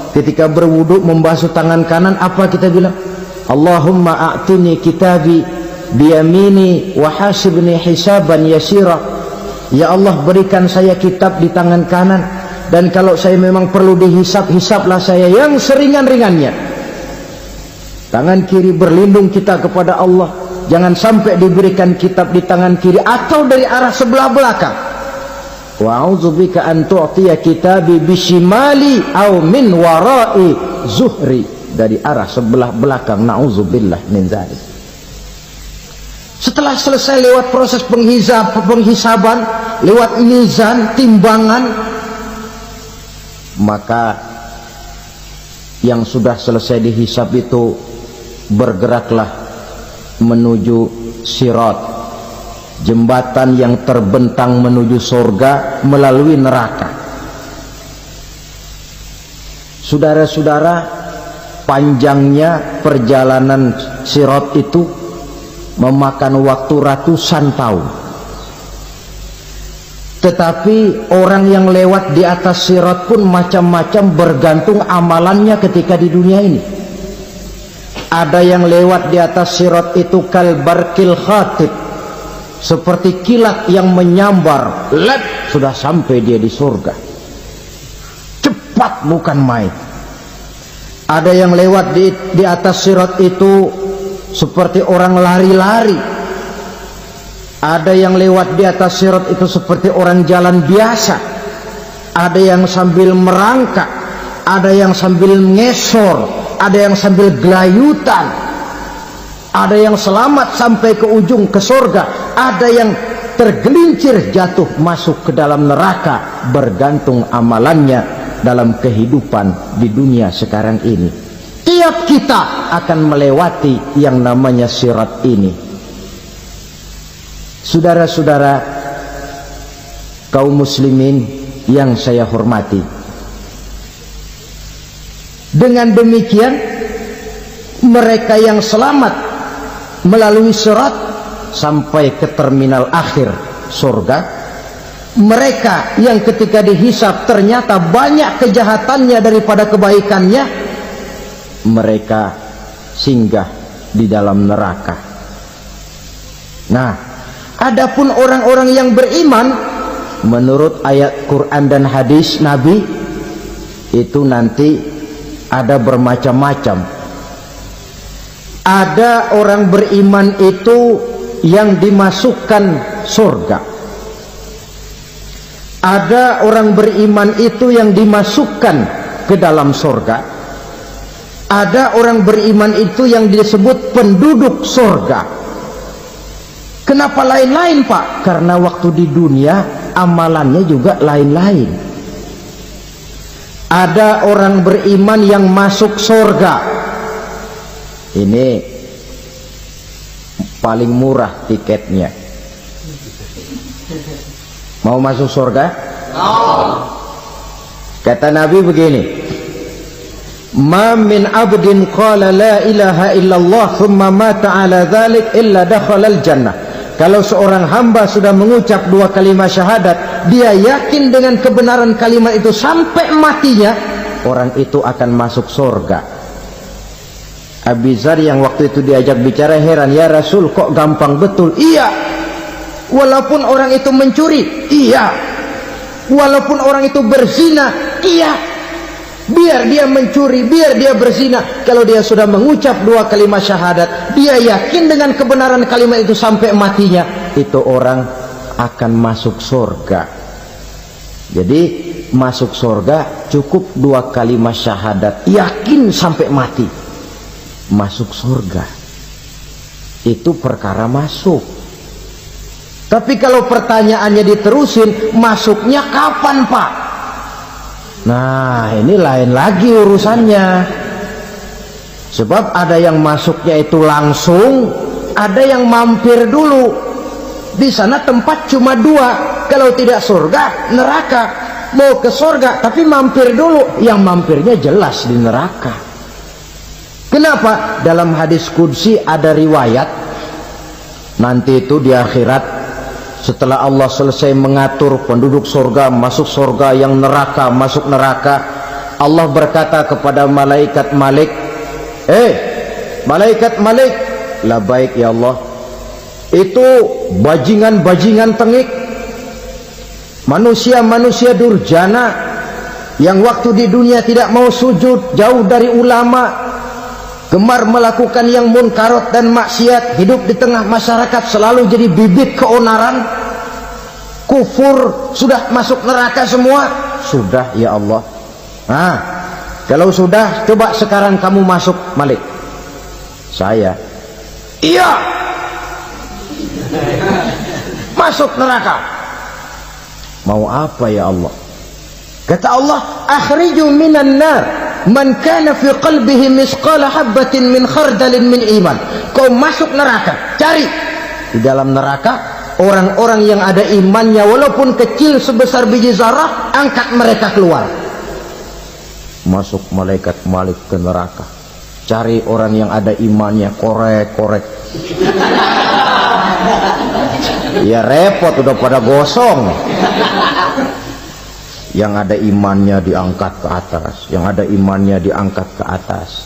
A: Ketika berwudu membasuh tangan kanan, apa kita bilang? Allahumma a'tini kitabi biyamini wa hasibni hisaban yasira. Ya Allah, berikan saya kitab di tangan kanan, dan kalau saya memang perlu dihisap, hisaplah saya yang seringan-ringannya. Tangan kiri berlindung kita kepada Allah, jangan sampai diberikan kitab di tangan kiri atau dari arah sebelah belakang. Wa a'udzubika an tu'tiya kitabi bishimali aw min wara'i zuhri, dari arah sebelah belakang. Na'udzubillah min dzalik. Setelah selesai lewat proses penghisaban, lewat mizan, timbangan, maka yang sudah selesai dihisab itu bergeraklah menuju sirat, jembatan yang terbentang menuju surga melalui neraka. Saudara-saudara, panjangnya perjalanan sirat itu memakan waktu ratusan tahun. Tetapi orang yang lewat di atas sirat pun macam-macam, bergantung amalannya ketika di dunia ini. Ada yang lewat di atas sirat itu kal barkil khatib, seperti kilat yang menyambar, sudah sampai dia di surga. Cepat bukan main. Ada yang lewat di atas sirat itu seperti orang lari-lari. Ada yang lewat di atas sirat itu seperti orang jalan biasa. Ada yang sambil merangkak, ada yang sambil ngesor, ada yang sambil gelayutan, ada yang selamat sampai ke ujung ke surga, ada yang tergelincir jatuh masuk ke dalam neraka, bergantung amalannya dalam kehidupan di dunia sekarang ini. Tiap kita akan melewati yang namanya sirat ini. Saudara-saudara kaum muslimin yang saya hormati, dengan demikian mereka yang selamat melalui sirat sampai ke terminal akhir surga, mereka yang ketika dihisab ternyata banyak kejahatannya daripada kebaikannya, mereka singgah di dalam neraka. Nah, adapun orang-orang yang beriman menurut ayat Quran dan hadis Nabi itu nanti ada bermacam-macam. Ada orang beriman itu yang dimasukkan surga. Ada orang beriman itu yang dimasukkan ke dalam surga. Ada orang beriman itu yang disebut penduduk surga. Kenapa lain-lain, Pak? Karena waktu di dunia amalannya juga lain-lain. Ada orang beriman yang masuk surga. Ini paling murah tiketnya. Mau masuk surga? Kata Nabi begini, ma min abdin qala la ilaha illallah thumma mata ala dhalik illa dakhala al-jannah. Kalau seorang hamba sudah mengucap dua kalimat syahadat, dia yakin dengan kebenaran kalimat itu sampai matinya, orang itu akan masuk surga. Abi Dzar yang waktu itu diajak bicara heran, ya Rasul kok gampang betul? Iya, walaupun orang itu mencuri, iya, walaupun orang itu berzina, iya. Biar dia mencuri, biar dia berzina, kalau dia sudah mengucap dua kalimat syahadat, dia yakin dengan kebenaran kalimat itu sampai matinya, itu orang akan masuk surga. Jadi masuk surga cukup dua kalimat syahadat, yakin sampai mati, masuk surga. Itu perkara masuk. Tapi kalau pertanyaannya diterusin, masuknya kapan, Pak? Nah, ini lain lagi urusannya. Sebab ada yang masuknya itu langsung, ada yang mampir dulu. Di sana tempat cuma dua, kalau tidak surga, neraka. Mau ke surga tapi mampir dulu, yang mampirnya jelas di neraka. Kenapa? Dalam hadis qudsi ada riwayat, nanti itu di akhirat, setelah Allah selesai mengatur penduduk surga masuk surga, yang neraka masuk neraka, Allah berkata kepada malaikat Malik, malaikat Malik, labaik ya Allah, itu bajingan-bajingan tengik, manusia-manusia durjana yang waktu di dunia tidak mau sujud, jauh dari ulama, gemar melakukan yang munkarat dan maksiat, hidup di tengah masyarakat selalu jadi bibit keonaran, kufur, sudah masuk neraka semua. Sudah ya Allah. Nah, kalau sudah, coba sekarang kamu masuk, Malik. Saya, iya, masuk neraka. Mau apa ya Allah? Kata Allah, akhriju minan nar man kana fi qalbihi misqala habbatin min khardalin min iman. Kau masuk neraka, cari di dalam neraka orang-orang yang ada imannya walaupun kecil sebesar biji zarah, angkat mereka keluar. Masuk malaikat Malik ke neraka, cari orang yang ada imannya, korek-korek. Ya repot, udah pada gosong. Yang ada imannya diangkat ke atas, yang ada imannya diangkat ke atas,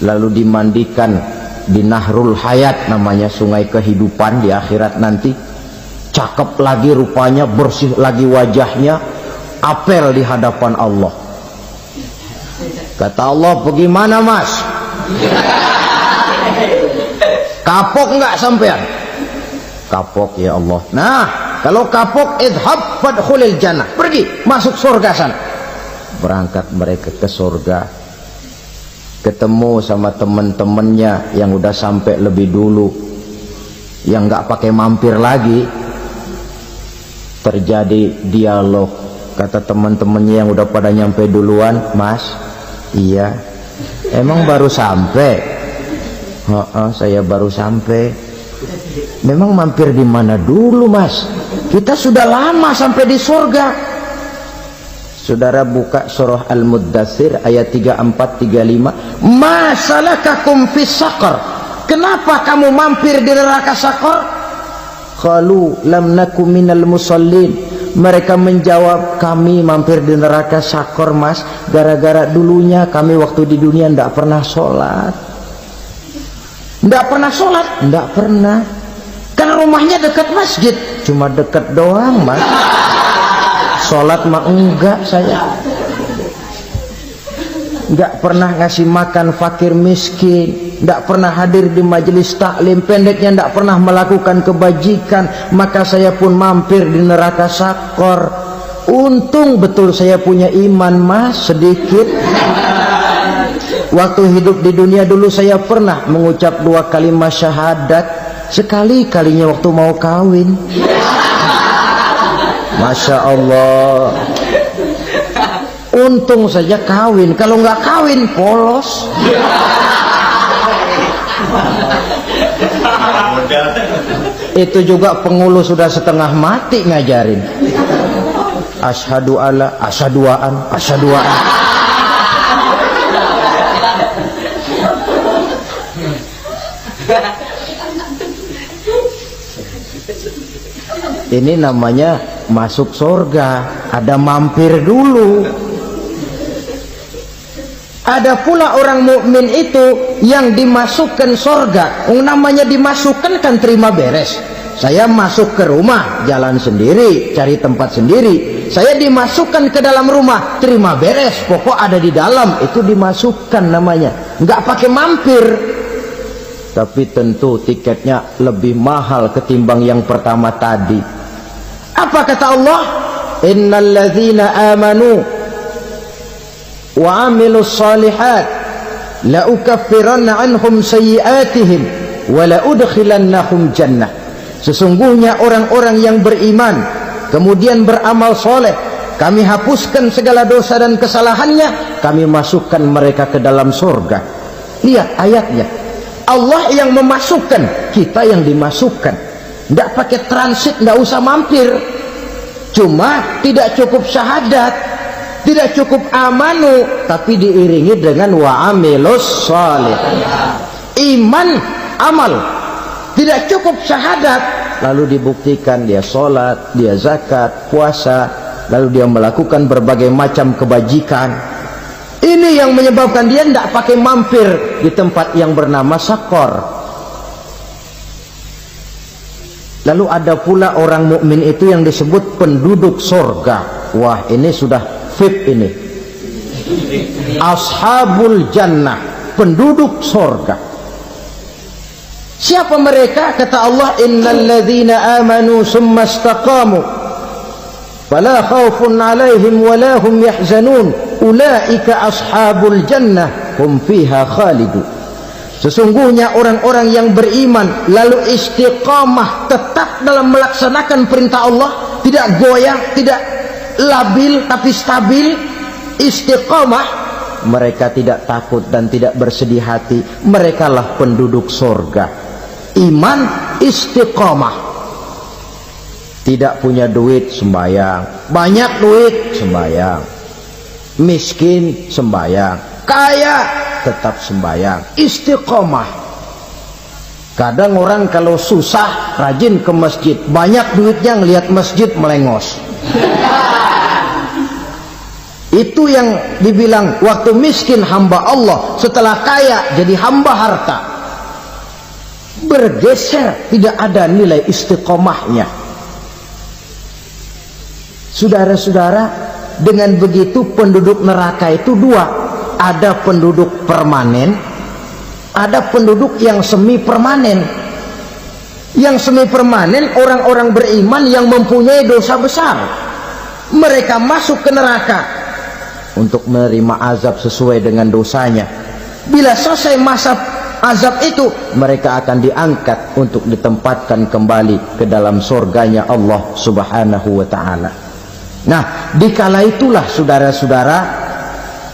A: lalu dimandikan di Nahrul Hayat, namanya sungai kehidupan di akhirat nanti. Cakep lagi rupanya, bersih lagi wajahnya, apel di hadapan Allah. Kata Allah, bagaimana mas? Kapok nggak sampean? Kapok ya Allah. Nah, kalau kapok, idhab fadkhulil jannah, pergi masuk surga sana. Berangkat mereka ke surga, ketemu sama teman-temannya yang udah sampai lebih dulu, yang nggak pakai mampir lagi. Terjadi dialog. Kata teman-temannya yang udah pada nyampe duluan, mas, iya, emang baru sampai? Saya baru sampai. Memang mampir di mana dulu mas? Kita sudah lama sampai di surga. Saudara buka surah Al-Muddatsir ayat 34-35. Ma salakakum fis saqar? Kenapa kamu mampir di neraka Saqar? Qalu lam nakum minal musallin. Mereka menjawab, kami mampir di neraka Saqar mas, gara-gara dulunya kami waktu di dunia tidak pernah sholat. Tidak pernah sholat? Tidak pernah. Karena rumahnya dekat masjid, cuma dekat doang mas. Sholat mah enggak saya. Enggak pernah ngasih makan fakir miskin, enggak pernah hadir di majelis taklim, pendeknya enggak pernah melakukan kebajikan. Maka saya pun mampir di neraka Saqar. Untung betul saya punya iman mas, sedikit. Waktu hidup di dunia dulu saya pernah mengucap 2 kalimat syahadat, sekali-kalinya waktu mau kawin. Masya Allah. Untung saja kawin, kalau nggak kawin polos. Itu juga pengulu sudah setengah mati ngajarin. Asyhadu alla, asyaduaan, asyaduaan. Ini namanya masuk surga, ada mampir dulu. Ada pula orang mukmin itu yang dimasukkan surga. Namanya dimasukkan kan terima beres. Saya masuk ke rumah, jalan sendiri, cari tempat sendiri. Saya dimasukkan ke dalam rumah, terima beres, pokok ada di dalam, itu dimasukkan namanya. Nggak pakai mampir. Tapi tentu tiketnya lebih mahal ketimbang yang pertama tadi. Apa kata Allah? Innal ladzina amanu wa amilus salihat la ukaffiranna anhum sayyi'atihim wa la udkhilannahum jannah. Sesungguhnya orang-orang yang beriman kemudian beramal soleh, kami hapuskan segala dosa dan kesalahannya, kami masukkan mereka ke dalam surga. Lihat ayatnya, Allah yang memasukkan, kita yang dimasukkan. Tidak pakai transit, tidak usah mampir. Cuma tidak cukup syahadat, tidak cukup amanu, tapi diiringi dengan wa'amilus salih. Iman, amal. Tidak cukup syahadat, lalu dibuktikan dia sholat, dia zakat, puasa, lalu dia melakukan berbagai macam kebajikan. Ini yang menyebabkan dia tidak pakai mampir di tempat yang bernama Saqar. Lalu ada pula orang mukmin itu yang disebut penduduk surga. Wah, ini sudah VIP ini. Ashabul jannah, penduduk surga. Siapa mereka? Kata Allah, innal ladzina amanu summa istaqamu fala khaufun 'alaihim wa la hum yahzanun ulaika ashabul jannah hum fiha khalidun. Sesungguhnya orang-orang yang beriman lalu istiqamah, tetap dalam melaksanakan perintah Allah, tidak goyah, tidak labil tapi stabil, istiqamah, mereka tidak takut dan tidak bersedih hati. Merekalah penduduk surga. Iman, istiqamah. Tidak punya duit, sembahyang. Banyak duit, sembahyang. Miskin, sembahyang. Kaya, tetap sembahyang. Istiqamah. Kadang orang kalau susah rajin ke masjid, banyak duitnya ngelihat masjid melengos. Itu yang dibilang waktu miskin hamba Allah, setelah kaya jadi hamba harta. Bergeser, tidak ada nilai istiqomahnya. Saudara-saudara, dengan begitu penduduk neraka itu dua. Ada penduduk permanen, ada penduduk yang semi permanen. Yang semi permanen orang-orang beriman yang mempunyai dosa besar. Mereka masuk ke neraka untuk menerima azab sesuai dengan dosanya. Bila selesai masa azab itu, mereka akan diangkat untuk ditempatkan kembali ke dalam surganya Allah Subhanahu wa ta'ala. Nah, dikala itulah saudara-saudara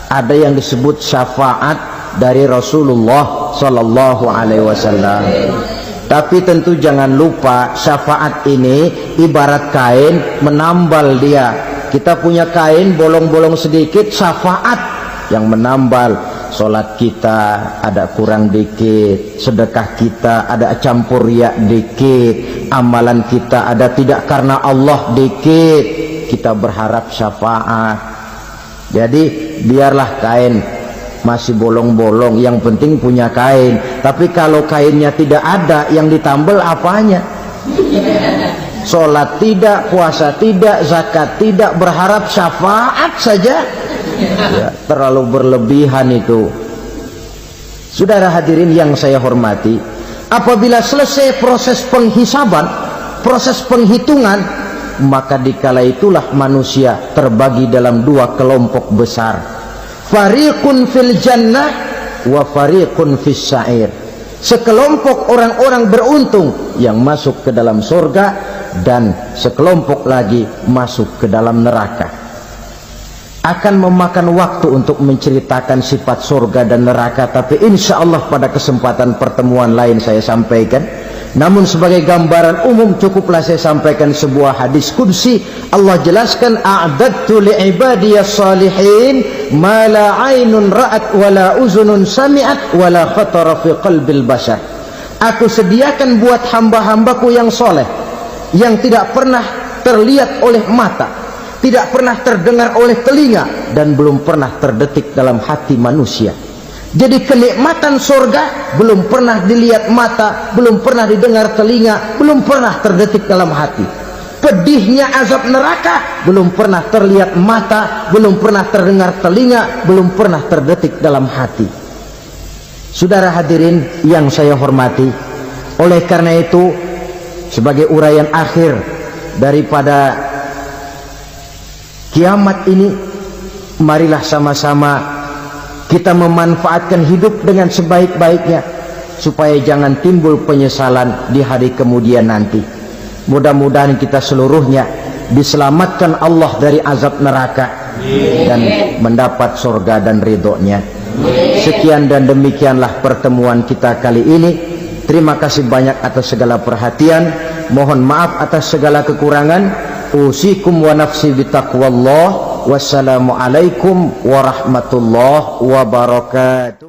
A: ada yang disebut syafaat dari Rasulullah sallallahu alaihi wasallam. Tapi tentu jangan lupa syafaat ini ibarat kain menambal dia. Kita punya kain bolong-bolong sedikit, syafaat yang menambal. Sholat kita ada kurang dikit, sedekah kita ada campur riak dikit, amalan kita ada tidak karena Allah dikit, kita berharap syafaat. Jadi biarlah kain masih bolong-bolong, yang penting punya kain. Tapi kalau kainnya tidak ada, yang ditambal apanya? Sholat tidak, puasa tidak, zakat tidak, berharap syafaat saja, ya, terlalu berlebihan itu. Saudara hadirin yang saya hormati, apabila selesai proses penghisaban, proses penghitungan, maka dikala itulah manusia terbagi dalam dua kelompok besar. Fariqun fil jannah wa fariqun fis sa'ir. Sekelompok orang-orang beruntung yang masuk ke dalam surga, dan sekelompok lagi masuk ke dalam neraka. Akan memakan waktu untuk menceritakan sifat surga dan neraka, tapi insya Allah pada kesempatan pertemuan lain saya sampaikan. Namun sebagai gambaran umum cukuplah saya sampaikan sebuah hadis qudsi. Allah jelaskan, a'dadtu li'ibadiyas salihin ma la 'ainun ra'at wa la uzunun sami'at wa la khatara fi qalbil bashar. Aku sediakan buat hamba-hambaku yang soleh, yang tidak pernah terlihat oleh mata, tidak pernah terdengar oleh telinga, dan belum pernah terdetik dalam hati manusia. Jadi kenikmatan surga belum pernah dilihat mata, belum pernah didengar telinga, belum pernah terdetik dalam hati. Pedihnya azab neraka belum pernah terlihat mata, belum pernah terdengar telinga, belum pernah terdetik dalam hati. Saudara hadirin yang saya hormati, oleh karena itu sebagai uraian akhir daripada kiamat ini, marilah sama-sama kita memanfaatkan hidup dengan sebaik-baiknya supaya jangan timbul penyesalan di hari kemudian nanti. Mudah-mudahan kita seluruhnya diselamatkan Allah dari azab neraka dan mendapat surga dan ridhonya. Sekian dan demikianlah pertemuan kita kali ini. Terima kasih banyak atas segala perhatian. Mohon maaf atas segala kekurangan. Usikum wa nafsi bitaqwallah. Wassalamualaikum warahmatullahi wabarakatuh.